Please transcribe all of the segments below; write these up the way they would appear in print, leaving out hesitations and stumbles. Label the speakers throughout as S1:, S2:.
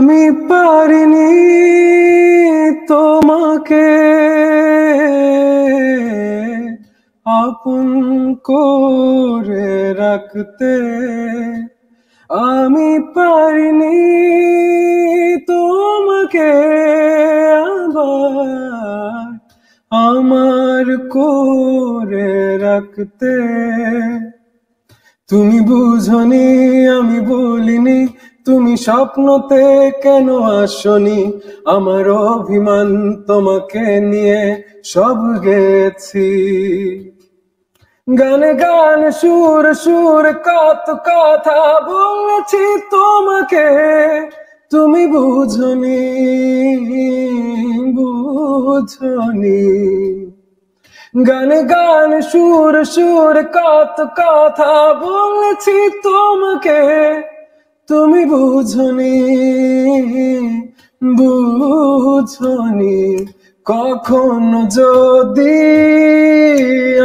S1: আমি পারিনি তোমাকে আপন করে রাখতে, আমি পারিনি তোমাকে আবার আমার করে রাখতে। তুমি বুঝনি আমি বলিনি, তুমি স্বপ্নতে কেন আসনি, আমার অভিমান তোমাকে নিয়ে সব গেছি। গানে গান সুর সুর কত কথা বলেছি তোমাকে, তুমি বুঝনি বুঝনি। গানে গান সুর সুর কত কথা বলেছি তোমাকে, তুমি বুঝনি বুঝনি। কখনো যদি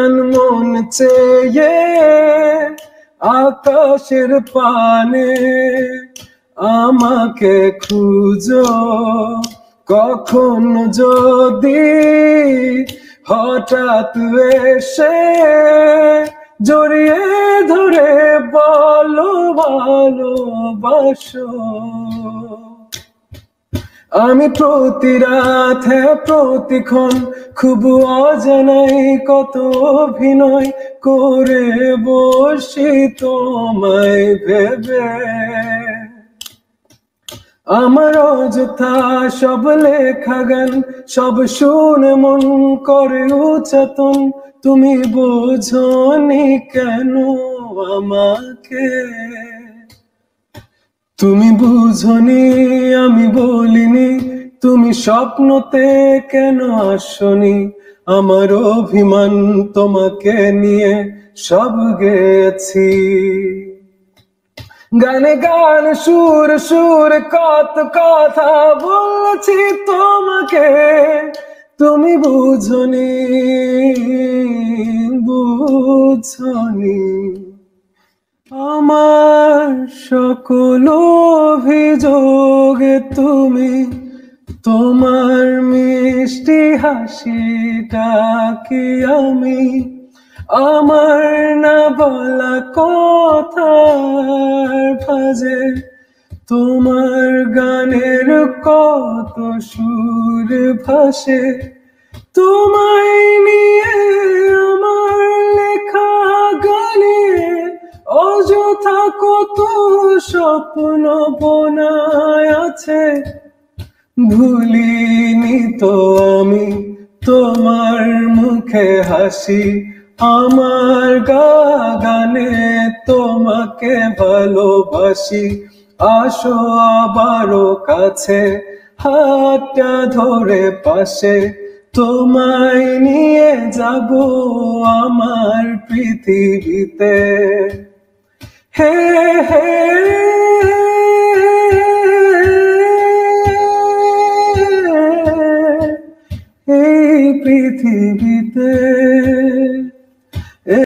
S1: আনমন চেয়ে আকাশের পানে আমাকে খুঁজো, কখনো যদি হঠাৎ এসে জড়িয়ে ধরে বলো ভালোবাসো। আমি প্রতি রাত প্রতিক্ষণ খুব অজানাই কত অভিনয় করে বসি তোমায় ভেবে। আমার অযথা সব লেখা গান সব শুনে মন করে উচ্চাতন, তুমি বোঝনি কেন আমাকে। তুমি বুঝনি আমি বলিনি, তুমি স্বপ্নতে কেন আসনি, আমার অভিমান তোমাকে নিয়ে সব গেছি। গানে গান সুর সুর কত কথা বলেছি তোমাকে, তুমি বুঝনি বুঝনি। আমার সকল অভিযোগে তুমি তোমার মিষ্টি হাসিটা কি আমি, আমার না বলা কথার ভাজে তোমার গানের কত সুর ভাসে। তোমায় নিয়ে আমার লেখা গানে অযথা কত স্বপ্ন বোনায় আছে, ভুলিনি তো আমি তোমার মুখে হাসি, আমার গানে তোমাকে ভালোবাসি। আসো আবারও কাছে হাতটা ধরে পাশে, তোমায় নিয়ে যাব আমার পৃথিবীতে। হে হে এই পৃথিবীতে।